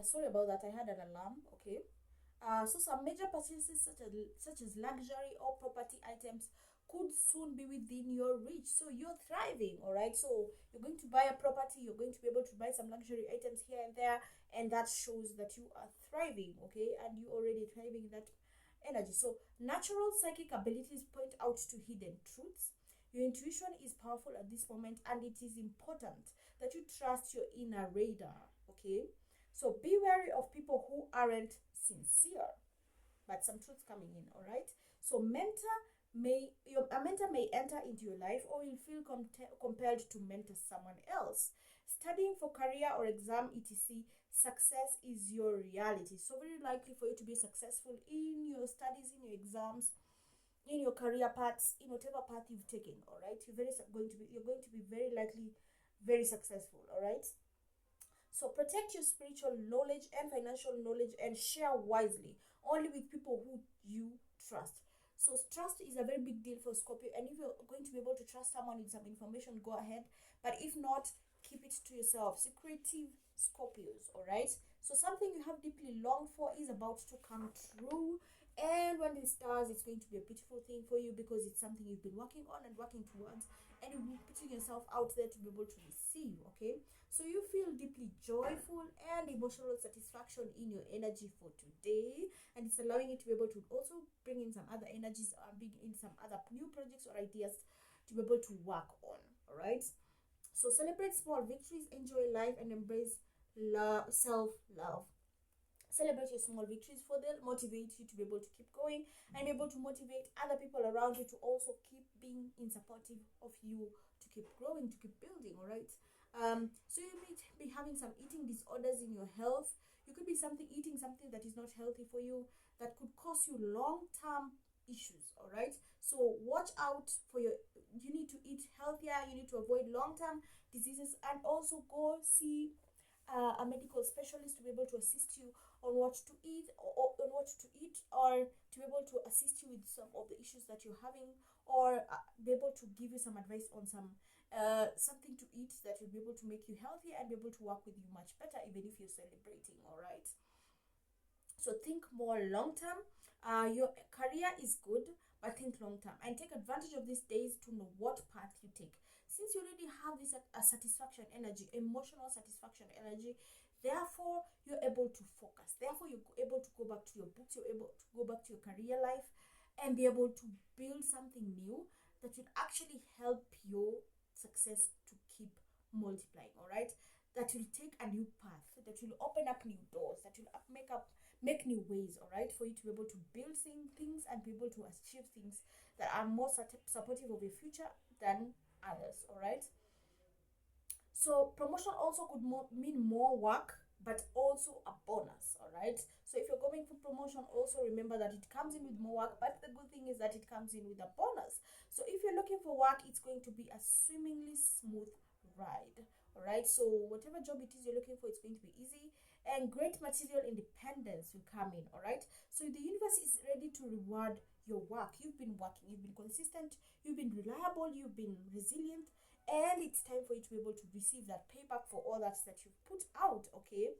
Sorry about that, I had an alarm. Okay. So some major purchases such as luxury or property items could soon be within your reach. So you're thriving, all right? So you're going to buy a property, you're going to be able to buy some luxury items here and there, and that shows that you are thriving, okay? And you already thriving in that energy. So natural psychic abilities point out to hidden truths. Your intuition is powerful at this moment, and it is important that you trust your inner radar, okay? So be wary of people who aren't sincere, but some truth coming in, all right? So a mentor may enter into your life, or you'll feel compelled to mentor someone else. Studying for career or exam etc, success is your reality. So very likely for you to be successful in your studies, in your exams, in your career paths, in whatever path you've taken, all right? You're going to be very likely very successful, all right? So protect your spiritual knowledge and financial knowledge and share wisely, only with people who you trust. So trust is a very big deal for Scorpio, and if you're going to be able to trust someone with some information, go ahead. But if not, keep it to yourself. Secretive Scorpios, all right? So something you have deeply longed for is about to come true. And when it starts, it's going to be a beautiful thing for you because it's something you've been working on and working towards, and you'll be putting yourself out there to be able to receive, okay? So you feel deeply joyful and emotional satisfaction in your energy for today, and it's allowing you to be able to also bring in some other energies or bring in some other new projects or ideas to be able to work on. All right. So celebrate small victories, enjoy life, and embrace self-love. Celebrate your small victories, for they'll motivate you to be able to keep going and be able to motivate other people around you to also keep being in supportive of you, to keep growing, to keep building. All right. So you may be having some eating disorders in your health. You could be eating something that is not healthy for you, that could cause you long-term issues. All right. So watch out for your. You need to eat healthier. You need to avoid long-term diseases, and also go see a medical specialist to be able to assist you on what to eat, or on what to eat, or to be able to assist you with some of the issues that you're having, or be able to give you some advice on something to eat that will be able to make you healthy and be able to work with you much better, even if you're celebrating. All right. So think more long term. Your career is good, but think long term and take advantage of these days to know what path you take. Since you already have this satisfaction energy, emotional satisfaction energy, therefore you're able to focus. Therefore you're able to go back to your books. You're able to go back to your career life and be able to build something new that will actually help your success to keep multiplying. All right. That will take a new path, that will open up new doors, that will make new ways, all right, for you to be able to build things and be able to achieve things that are more supportive of your future than others. All right. So promotion also could mean more work, but also a bonus. All right. So if you're going for promotion, also remember that it comes in with more work, but the good thing is that it comes in with a bonus. So if you're looking for work, it's going to be a swimmingly smooth ride. All right. So whatever job it is you're looking for, it's going to be easy, and great material independence will come in. All right. So the universe is ready to reward your work. You've been working, you've been consistent, you've been reliable, you've been resilient, and it's time for you to be able to receive that payback for all that you've put out. Okay.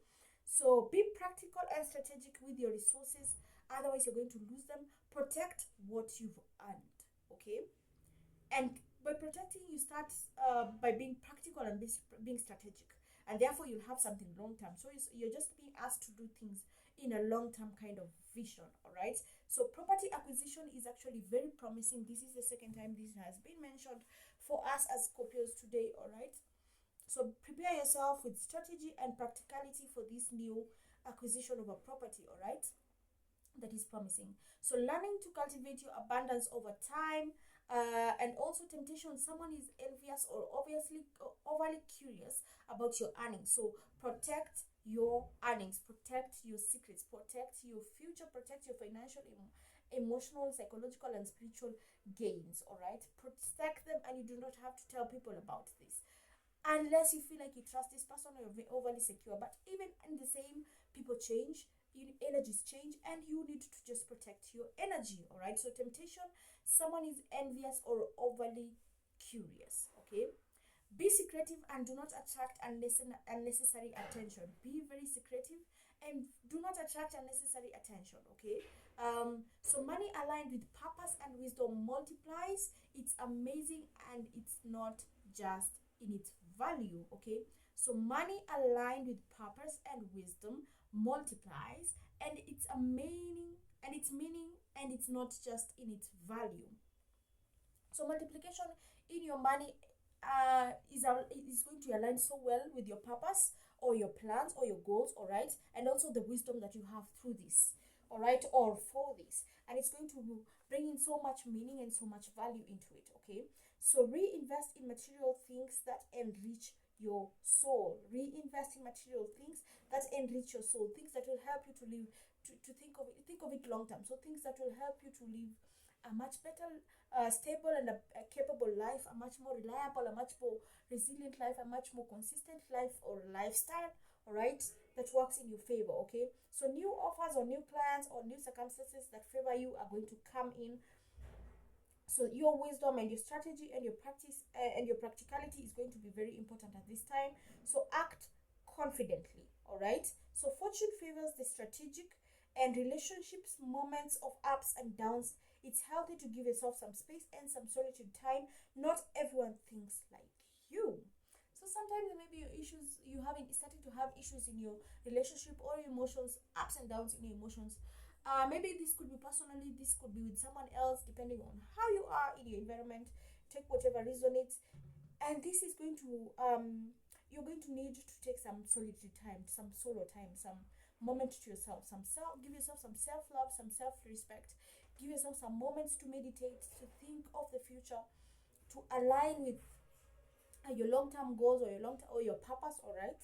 So be practical and strategic with your resources, otherwise you're going to lose them. Protect what you've earned. Okay. And by protecting, you start by being practical and being strategic, and therefore you'll have something long term. So you're just being asked to do things in a long term kind of vision. All right. So property acquisition is actually very promising. This is the second time this has been mentioned for us as Scorpios today. All right. So prepare yourself with strategy and practicality for this new acquisition of a property. All right. That is promising. So learning to cultivate your abundance over time, and also temptation. Someone is envious or obviously overly curious about your earnings. So protect your earnings, protect your secrets, protect your future, protect your financial, emotional, psychological, and spiritual gains. All right, protect them, and you do not have to tell people about this unless you feel like you trust this person or you're overly secure. But even in the same, people change, energies change, and you need to just protect your energy. All right. So temptation, someone is envious or overly curious. Okay. Be secretive and do not attract unnecessary attention. Be very secretive and do not attract unnecessary attention. Okay. So money aligned with purpose and wisdom multiplies. It's amazing and it's not just in its value. Okay. So money aligned with purpose and wisdom multiplies, and it's amazing and its meaning, and it's not just in its value. So multiplication in your money is going to align so well with your purpose or your plans or your goals, all right, and also the wisdom that you have through this, all right, or for this, and it's going to bring in so much meaning and so much value into it. Okay, so reinvest in material things that enrich your soul. Reinvest in material things that enrich your soul, things that will help you to live, to think of it long term. So things that will help you to live a much better, stable and a capable life, a much more reliable, a much more resilient life, a much more consistent life or lifestyle, all right, that works in your favor. Okay, so new offers or new plans or new circumstances that favor you are going to come in. So your wisdom and your strategy and your practice and your practicality is going to be very important at this time. So act confidently, all right. So fortune favors the strategic, and relationships moments of ups and downs. It's healthy to give yourself some space and some solitude time. Not everyone thinks like you. So sometimes maybe your issues, you having starting to have issues in your relationship or your emotions, ups and downs in your emotions. Maybe this could be personally, this could be with someone else, depending on how you are in your environment. Take whatever resonates, and this is going to you're going to need to take some solitude time, some solo time, some moment to yourself, give yourself some self-love, some self-respect. Give yourself some moments to meditate, to think of the future, to align with your long-term goals or your purpose, all right.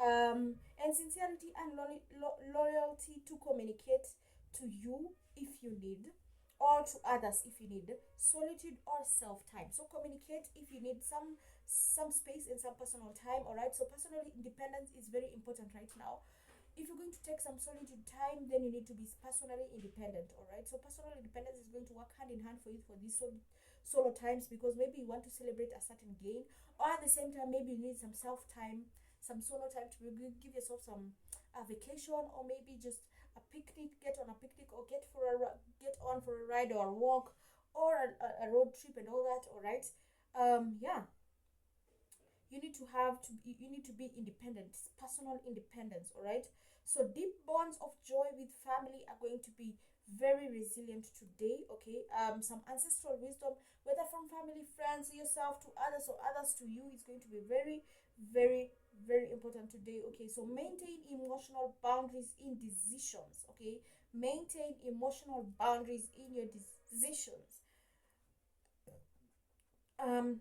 And sincerity and loyalty to communicate to you if you need, or to others if you need solitude or self-time. So communicate if you need some space and some personal time, all right. So personal independence is very important right now. If you're going to take some solitude time, then you need to be personally independent, all right. So personal independence is going to work hand in hand for you for these solo times, because maybe you want to celebrate a certain gain, or at the same time maybe you need some self time, some solo time to give yourself some vacation, or maybe just a picnic, get on a picnic, or get on for a ride or a walk, or a road trip and all that, all right. Yeah, you need to be independent, personal independence, all right. So deep bonds of joy with family are going to be very resilient today. Okay, some ancestral wisdom, whether from family, friends, yourself, to others, or others to you, is going to be very, very, very important today. Okay, so maintain emotional boundaries in decisions. Okay, maintain emotional boundaries in your decisions.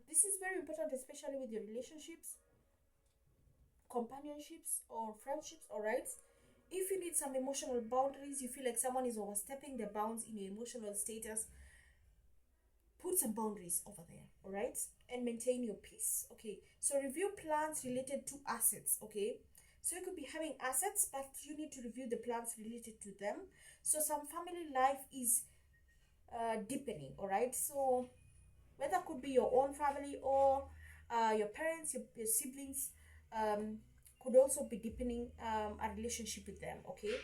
This is very important, especially with your relationships, companionships, or friendships, all right. If you need some emotional boundaries, you feel like someone is overstepping the bounds in your emotional status, put some boundaries over there, all right, and maintain your peace. Okay, so review plans related to assets. Okay, so you could be having assets, but you need to review the plans related to them. So some family life is deepening, all right. So whether could be your own family, or your parents, your siblings, um, could also be deepening a relationship with them. Okay,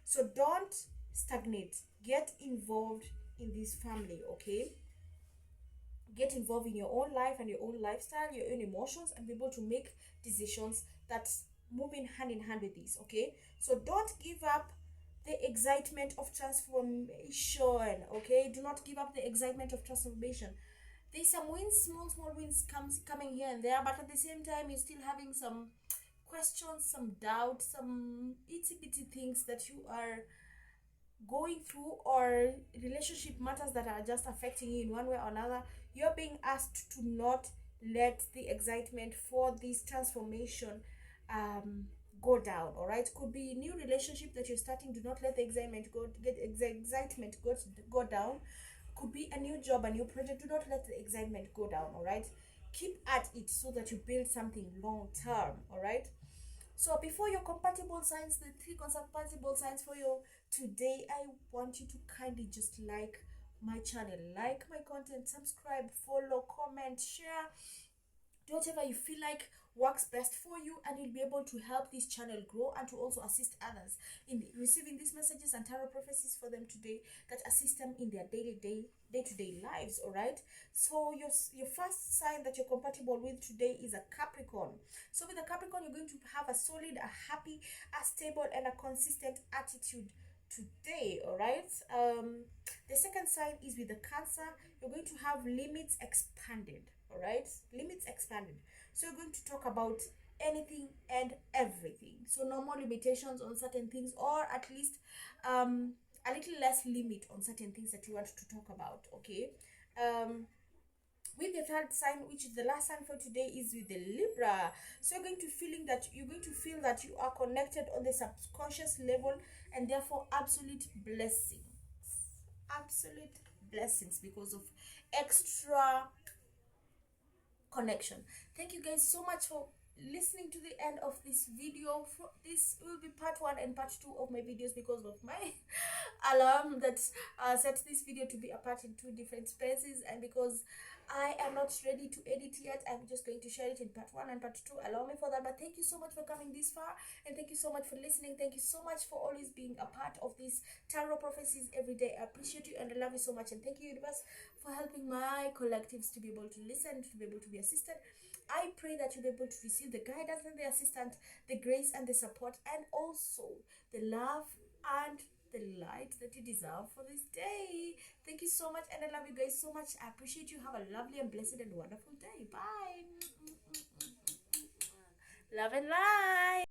so don't stagnate, get involved in this family. Okay, get involved in your own life and your own lifestyle, your own emotions, and be able to make decisions that's moving hand in hand with this. Okay, so don't give up the excitement of transformation. Okay, do not give up the excitement of transformation. There's some wins, small wins coming here and there, but at the same time you're still having some questions, some doubts, some itty bitty things that you are going through, or relationship matters that are just affecting you in one way or another. You're being asked to not let the excitement for this transformation um go down, all right. Could be new relationship that you're starting. Do not let the excitement go down. Could be a new job, a new project. Do not let the excitement go down, all right. Keep at it so that you build something long term, all right. So before your compatible signs, the three compatible signs for you today, I want you to kindly just like my channel, like my content, subscribe, follow, comment, share, Do whatever you feel like works best for you, and you'll be able to help this channel grow and to also assist others in receiving these messages and tarot prophecies for them today that assist them in their day-to-day lives. All right, so your first sign that you're compatible with today is a Capricorn. So with a Capricorn, you're going to have a solid, a happy, a stable, and a consistent attitude today. All right, the second sign is with the Cancer. You're going to have limits expanded. All right, limits expanded. So you're going to talk about anything and everything. So no more limitations on certain things, or at least a little less limit on certain things that you want to talk about. Okay, with the third sign, which is the last sign for today, is with the Libra. So you're going to feel that you are connected on the subconscious level, and therefore absolute blessings because of extra connection. Thank you guys so much for listening to the end of this video. This will be part 1 and part 2 of my videos because of my alarm that set this video to be apart in 2 different spaces, and because I am not ready to edit yet, I'm just going to share it in part 1 and part 2. Allow me for that. But thank you so much for coming this far, and thank you so much for listening. Thank you so much for always being a part of these tarot prophecies every day. I appreciate you and I love you so much, and thank you, universe, for helping my collectives to be able to listen, to be able to be assisted. I pray that you'll be able to receive the guidance and the assistance, the grace and the support, and also the love and the light that you deserve for this day. Thank you so much, and I love you guys so much. I appreciate you. Have a lovely and blessed and wonderful day. Bye. Love and light.